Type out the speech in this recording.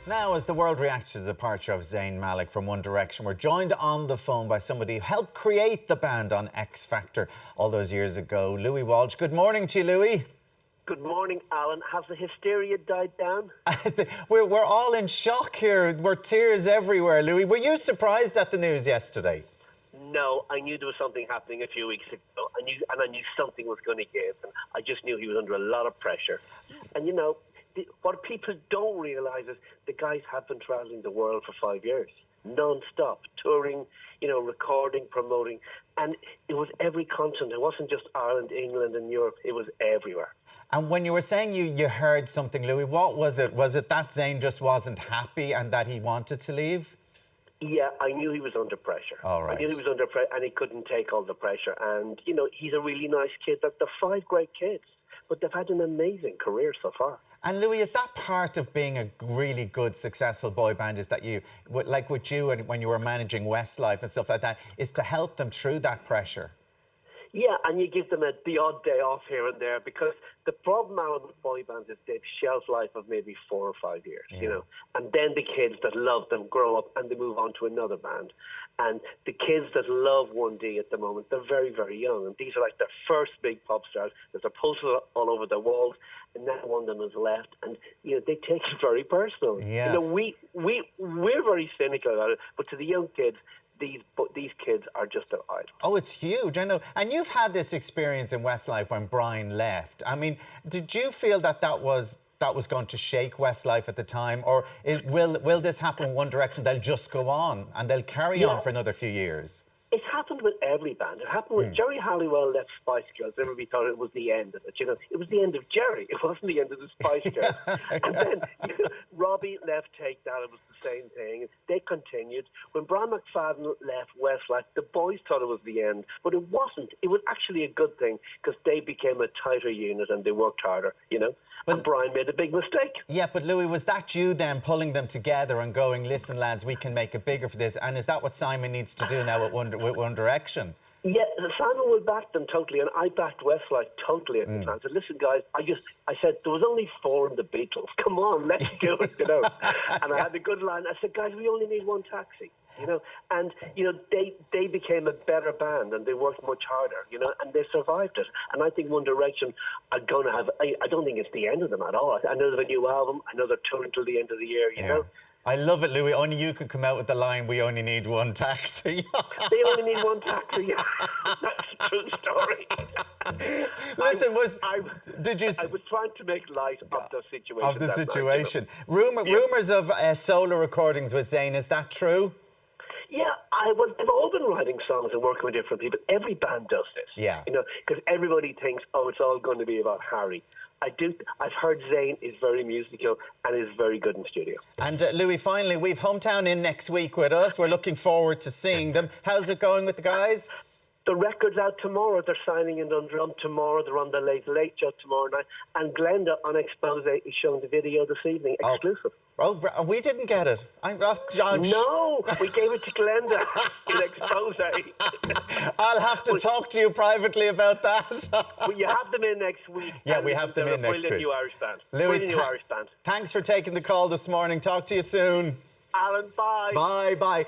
Now, as the world reacts to the departure of Zayn Malik from One Direction, we're joined on the phone by somebody who helped create the band on X Factor all those years ago, Louis Walsh. Good morning to you, Louis. Good morning, Alan. Has the hysteria died down? We're all in shock here. We're tears everywhere, Louis. Were you surprised at the news yesterday? No, I knew there was something happening a few weeks ago. I knew something was going to give. And I just knew he was under a lot of pressure. And, you know, what people don't realise is the guys have been travelling the world for 5 years, non-stop, touring, you know, recording, promoting. And it was every continent. It wasn't just Ireland, England and Europe. It was everywhere. And when you were saying you heard something, Louis, what was it? Was it that Zayn just wasn't happy and that he wanted to leave? Yeah, I knew he was under pressure. All right. I knew he was under pressure and he couldn't take all the pressure. And, you know, he's a really nice kid. They're 5 great kids, but they've had an amazing career so far. And Louis, is that part of being a really good, successful boy band, is that you, like with you and when you were managing Westlife and stuff like that, is to help them through that pressure? Yeah, and you give them the odd day off here and there, because the problem, Alan, with boy bands is they've shelf life of maybe 4 or 5 years, you know. And then the kids that love them grow up and they move on to another band. And the kids that love 1D at the moment, they're very, very young. And these are like their first big pop stars. There's a poster all over their walls, and now one of them has left. And, you know, they take it very personal. Yeah. You know, we're very cynical about it, but to the young kids, these kids are just their idols. Oh, it's huge, I know. And you've had this experience in Westlife when Brian left. I mean, did you feel that was going to shake Westlife at the time, or will this happen in One Direction? They'll just go on and they'll carry on for another few years. It's happened with every band. It happened with Jerry Halliwell left Spice Girls. Everybody thought it was the end of it. You know, it was the end of Jerry. It wasn't the end of the Spice Girls. And then Robbie left Take That. It was the same thing. They continued. When Brian McFadden left Westlife, the boys thought it was the end, but it wasn't. It was actually a good thing because they became a tighter unit and they worked harder. You know. And Brian made a big mistake. Yeah, but Louis, was that you then pulling them together and going, listen, lads, we can make it bigger for this? And is that what Simon needs to do now with One Direction? Yeah, Simon will back them totally, and I backed Westlife totally at the time. I said, listen, guys, I said, there was only 4 in the Beatles. Come on, let's do it, you know. And I had a good line. I said, guys, we only need one taxi, you know. And, you know, they became a better band, and they worked much harder, you know, and they survived it. And I think One Direction are going to have, I don't think it's the end of them at all. I know they have a new album. I know they're touring till the end of the year, you know. I love it, Louis. Only you could come out with the line, we only need one taxi. They only need one taxi. That's a true story. Listen, I was trying to make light of the situation. Of the situation. Rumours of solo recordings with Zayn, is that true? Yeah, they've all been writing songs and working with different people. Every band does this. Yeah. You know, because everybody thinks, oh, it's all going to be about Harry. I've heard Zayn is very musical and is very good in studio. And Louis, finally, we've Hometown in next week with us. We're looking forward to seeing them. How's it going with the guys? The record's out tomorrow. They're signing in Dundrum tomorrow. They're on the Late Show tomorrow night. And Glenda on Expose is showing the video this evening, exclusive. Oh, we didn't get it. No, we gave it to Glenda in Expose. I'll have to talk to you privately about that. Well, you have them in next week. Yeah, we have them in next week. Brilliant new Irish band. Louis, brilliant new Irish band. Thanks for taking the call this morning. Talk to you soon. Alan, bye. Bye.